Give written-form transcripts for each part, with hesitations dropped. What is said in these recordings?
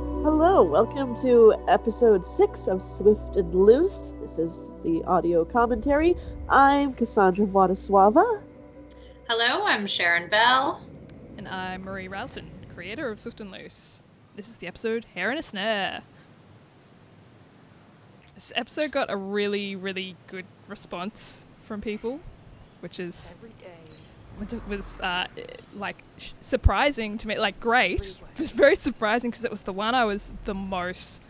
Hello, welcome to episode 6 of Swift and Loose. This is the audio commentary. I'm Cassandra Wladyslava. Hello, I'm Sharon Belle. And I'm Maree Railton, creator of Swift and Loose. This is the episode Hare In A Snare. This episode got a really, really good response from people, which is surprising to me. Like, great. It was very surprising because it was the one I was the most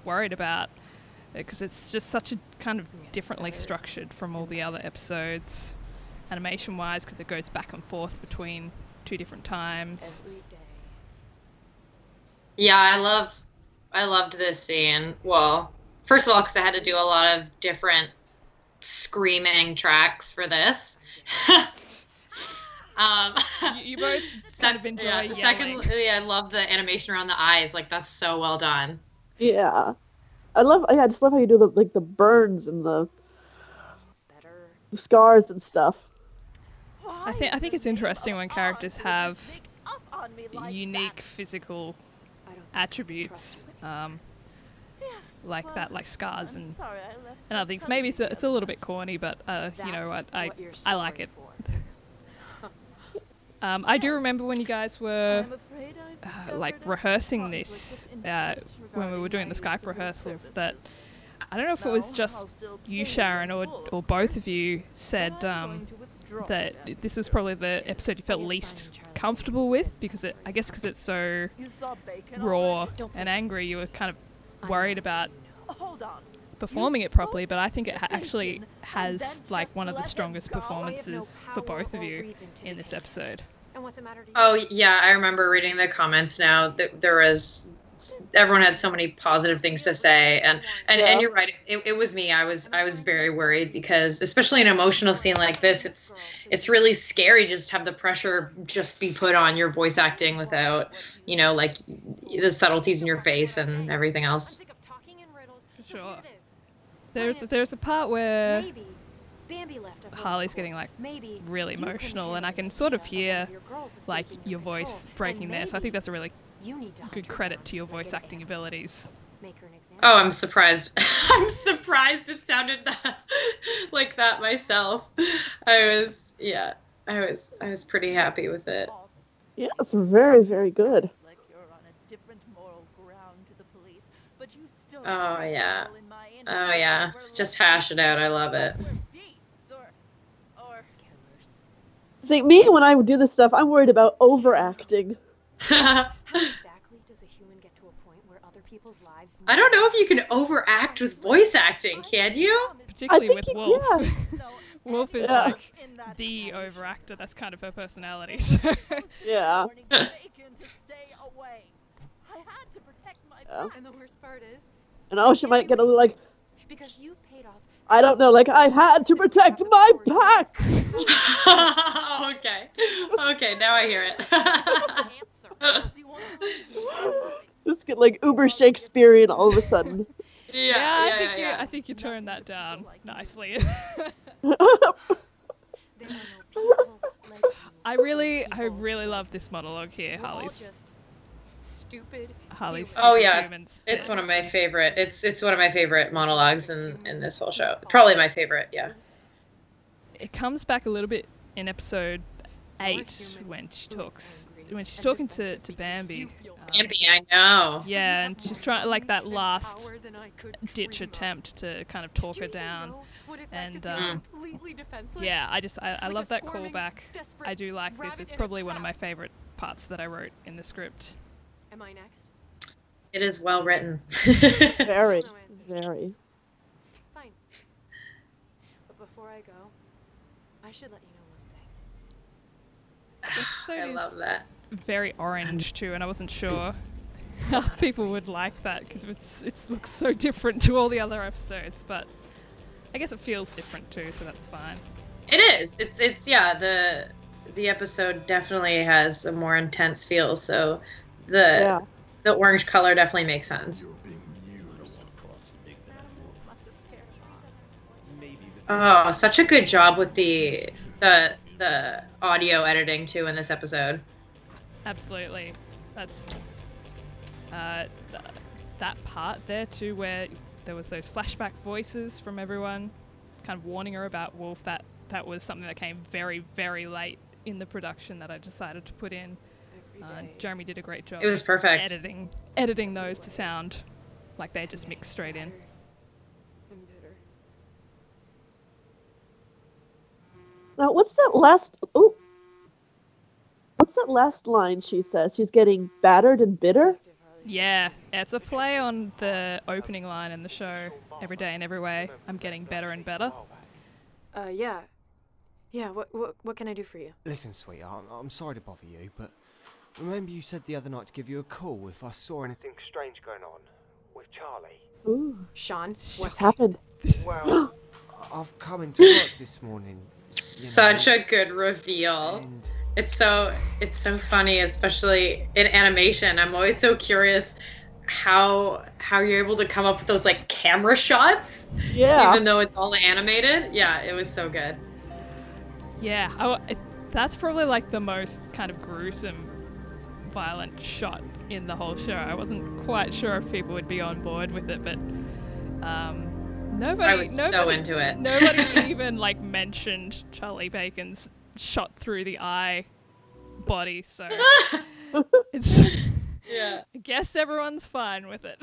worried about, because it's just such a kind of differently structured from all the other episodes, animation-wise, because it goes back and forth between two different times. Yeah, I loved this scene. Well, first of all, because I had to do a lot of different screaming tracks for this. You both kind of enjoy yelling. Secondly, I love the animation around the eyes. Like, that's so well done. Yeah. I just love how you do the burns and the scars and stuff. I think it's interesting when characters have unique physical attributes, like that, like scars and other things. Maybe it's a little bit corny, but you know what, I like it. I do remember when you guys were rehearsing this, when we were doing the Skype rehearsals, that I don't know if it was just you, Sharon, or both of you said that this was probably the episode you felt least comfortable with, because because it's so raw and angry, you were kind of worried about performing it properly. But I think it actually has like one of the strongest performances for both of you in this episode. Oh yeah, I remember reading the comments now. There was, everyone had so many positive things to say, and you're right. It was me. I was very worried, because especially an emotional scene like this, it's really scary just to have the pressure just be put on your voice acting without, like the subtleties in your face and everything else. Sure. There's a part where Harley's getting like really emotional, and I can sort of hear like your voice breaking there. So I think that's a really good credit to your voice acting abilities. Oh, I'm surprised. I'm surprised it sounded like that myself. I was pretty happy with it. Yeah, it's very, very good. Oh yeah. Oh yeah. Just hash it out. I love it. See, me, when I do this stuff, I'm worried about overacting. I don't know if you can overact with voice acting, can you? Particularly with Wolfe. Yeah. Wolfe is like the overactor. That's kind of her personality. So. Yeah. And the worst part is, And she might get a little like, because you've paid off. I don't know, like, I had to protect my pack! Okay, now I hear it. Just get like uber Shakespearean all of a sudden. I think you turned that down nicely. I really love this monologue here, Harley's. Oh yeah, it's one of my favorite. It's one of my favorite monologues in this whole show. Probably my favorite. Yeah. It comes back a little bit in episode 8 when she's talking to Bambi. Bambi, I know. Yeah, and she's trying like that last ditch attempt to kind of talk her down, and yeah, I love that callback. I do like this. It's probably one of my favorite parts that I wrote in the script. Am I next? It is well written. Very, very. Fine. But before I go, I should let you know one thing. I love that. Very orange too, and I wasn't sure how people would like that, because it looks so different to all the other episodes, but I guess it feels different too, so that's fine. It is. It's yeah, the episode definitely has a more intense feel, so the orange color definitely makes sense. Oh, such a good job with the audio editing too in this episode. Absolutely. That part there too, where there was those flashback voices from everyone, kind of warning her about Wolfe. That was something that came very, very late in the production that I decided to put in. Jeremy did a great job. It was perfect. Editing those to sound like they just mixed straight in. Now, what's that last line she says? She's getting battered and bitter? Yeah, it's a play on the opening line in the show. Every day in every way, I'm getting better and better. Yeah. Yeah, what can I do for you? Listen, sweetheart, I'm sorry to bother you, but remember you said the other night to give you a call if I saw anything strange going on with Charlie? Ooh. Sean, What's happened? Well, I've come into work this morning. Such a good reveal. And It's so funny, especially in animation. I'm always so curious how you're able to come up with those like camera shots, even though it's all animated. Yeah, it was so good. Yeah, that's probably like the most kind of gruesome, violent shot in the whole show. I wasn't quite sure if people would be on board with it, but nobody so into it. Nobody even like mentioned Charlie Bacon's shot through the eye body, so it's yeah. I guess everyone's fine with it.